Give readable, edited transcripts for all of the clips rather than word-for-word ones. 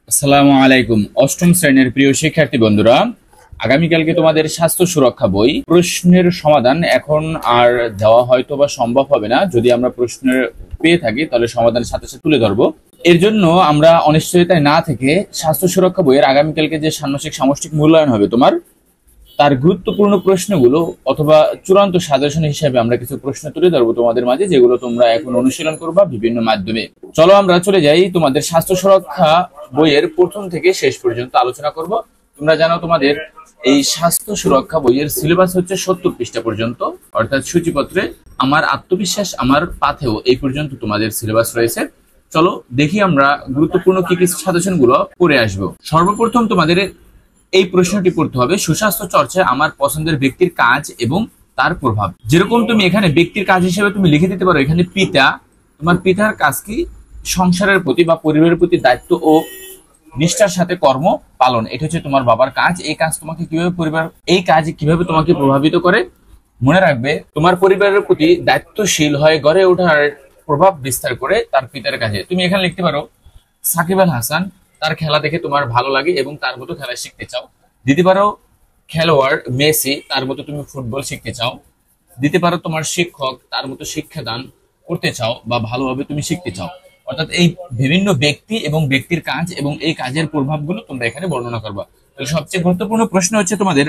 আসসালামু আলাইকুম। অষ্টম শ্রেণীর প্রিয় শিক্ষার্থী বন্ধুরা, আগামীকালকে তোমাদের স্বাস্থ্য সুরক্ষা বই প্রশ্নের সমাধান এখন আর দেওয়া হয়তো বা সম্ভব হবে না। যদি আমরা প্রশ্নের পেয়ে থাকি তাহলে সমাধানের সাথে সাথে তুলে ধরবো। এর জন্য আমরা অনিশ্চয়তায় না থেকে স্বাস্থ্য সুরক্ষা বইয়ের আগামীকালকে যে ষান্মাসিক সামষ্টিক মূল্যায়ন হবে তোমার, তার গুরুত্বপূর্ণ প্রশ্নগুলো অথবা চূড়ান্ত সাজেশন হিসেবে আমরা কিছু প্রশ্ন তুলে ধরবো তোমাদের মাঝে, যেগুলো তোমরা এখন অনুশীলন করবা বিভিন্ন মাধ্যমে। চলো আমরা চলে যাই তোমাদের স্বাস্থ্য সুরক্ষা বইয়ের প্রথম থেকে শেষ পর্যন্ত আলোচনা করব। তোমরা জানো তোমাদের এই স্বাস্থ্য সুরক্ষা বইয়ের সিলেবাস হচ্ছে 70 পৃষ্ঠা পর্যন্ত, অর্থাৎ সূচিপত্রে আমার আত্মবিশ্বাস আমার পাথেও এই পর্যন্ত তোমাদের সিলেবাস রয়েছে। চলো দেখি আমরা গুরুত্বপূর্ণ কি কি সাজেশন গুলো পড়ে আসবো। সর্বপ্রথম তোমাদের এই প্রশ্নটি পড়তে হবে, সুস্বাস্থ্য চর্চায় আমার পছন্দের ব্যক্তির কাজ এবং তার প্রভাব। যেরকম তুমি এখানে ব্যক্তির কাজ হিসেবে তুমি লিখে দিতে পারো, এখানে পিতা, তোমার পিতার কাজ কি? সংসারের প্রতি বা পরিবারের প্রতি দায়িত্ব ও নিষ্ঠার সাথে কর্ম পালন। এটা হচ্ছে তোমার বাবার কাজ। এই কাজ তোমাকে কিভাবে এই কাজ কিভাবে তোমাকে প্রভাবিত করে? মনে রাখবে, তোমার পরিবারের প্রতি দায়িত্বশীল হয়ে গড়ে ওঠার প্রভাব বিস্তার করে তার পিতার কাজে। তুমি এখানে লিখতে পারো, সাকিব আল হাসান, তার খেলা দেখে তোমার ভালো লাগে এবং তার মতো খেলা শিখতে চাও। দিতে পারো খেলোয়াড় মেসি, তার মতো তুমি ফুটবল শিখতে চাও। দিতে পারো তোমার শিক্ষক, তার মতো শিক্ষাদান করতে চাও বা ভালোভাবে তুমি শিখতে চাও। অর্থাৎ এই বিভিন্ন ব্যক্তি এবং ব্যক্তির কাজ এবং এই কাজের প্রভাবগুলো তোমরা এখানে বর্ণনা করবা। তাহলে সবচেয়ে গুরুত্বপূর্ণ প্রশ্ন হচ্ছে তোমাদের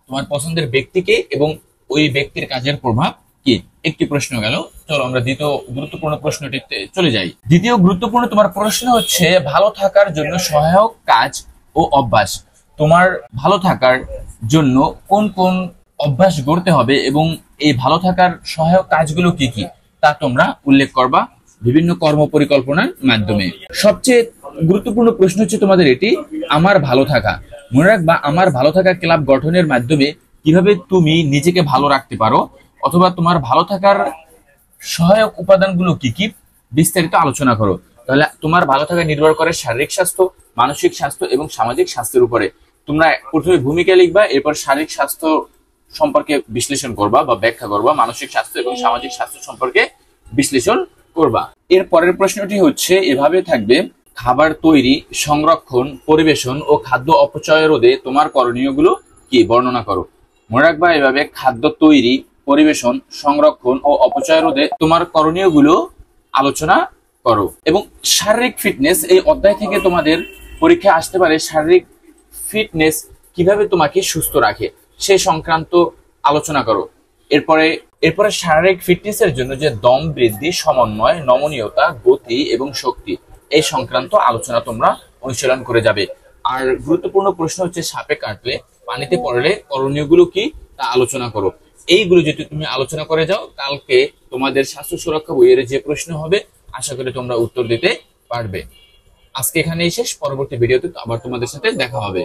তোমার পছন্দের ব্যক্তিকে এবং ওই ব্যক্তির কাজের প্রভাব কি। একটি প্রশ্ন গেল। চলো আমরা দ্বিতীয় গুরুত্বপূর্ণ প্রশ্নটিতে চলে যাই। দ্বিতীয় গুরুত্বপূর্ণ তোমার প্রশ্ন হচ্ছে ভালো থাকার জন্য সহায়ক কাজ ও অভ্যাস। তোমার ভালো থাকার জন্য কোন কোন অভ্যাস গড়তে হবে এবং এই ভালো থাকার সহায়ক কাজগুলো কি কি তা তোমরা উল্লেখ করবা বিভিন্ন কর্ম পরিকল্পনার মাধ্যমে। সবচেয়ে গুরুত্বপূর্ণ প্রশ্ন হচ্ছে তোমাদের এটি, আমার ভালো থাকা। মনে রাখবা, আমার ভালো থাকা ক্লাব গঠনের মাধ্যমে কিভাবে তুমি নিজেকে ভালো রাখতে পারো অথবা তোমার ভালো থাকার সহায়ক উপাদানগুলো কি কি বিস্তারিত আলোচনা করো। তাহলে তোমার ভালো থাকা নির্ভর করে শারীরিক স্বাস্থ্য, মানসিক স্বাস্থ্য এবং সামাজিক স্বাস্থ্যের উপরে। তোমরা প্রথমে ভূমিকা লিখবা, এরপর শারীরিক স্বাস্থ্য সম্পর্কে বিশ্লেষণ করবা বা ব্যাখ্যা করবা, মানসিক স্বাস্থ্য এবং সামাজিক স্বাস্থ্য সম্পর্কে বিশ্লেষণ করবা। এর পরের প্রশ্নটি হচ্ছে এভাবে থাকবে, খাবার তৈরি, সংরক্ষণ, পরিবেশন ও খাদ্য অপচয় রোধে তোমার করণীয়গুলো কি বর্ণনা করো। মনে রাখবা, এভাবে খাদ্য তৈরি, পরিবেশন, সংরক্ষণ ও অপচয় রোধে তোমার করণীয়গুলো আলোচনা করো। এবং শারীরিক ফিটনেস, এই অধ্যায় থেকে তোমাদের পরীক্ষা আসতে পারে শারীরিক ফিটনেস কিভাবে তোমাকে সুস্থ রাখে সে সংক্রান্ত আলোচনা করো। এরপরে এরপরে শারীরিক ফিটনেসের জন্য যে দম বৃদ্ধি, সমন্বয়, নমনীয়তা, গতি এবং শক্তি, এই সংক্রান্ত আলোচনা তোমরা অনুশীলন করে যাবে। আর গুরুত্বপূর্ণ প্রশ্ন হচ্ছে সাপে কাটলে, পানিতে পড়লে করণীয়গুলো কি তা আলোচনা করো। এইগুলো যদি তুমি আলোচনা করে যাও, কালকে তোমাদের স্বাস্থ্য সুরক্ষা বইয়ের যে প্রশ্ন হবে আশা করি তোমরা উত্তর দিতে পারবে। আজকে এখানেই শেষ, পরবর্তী ভিডিওতে আবার তোমাদের সাথে দেখা হবে।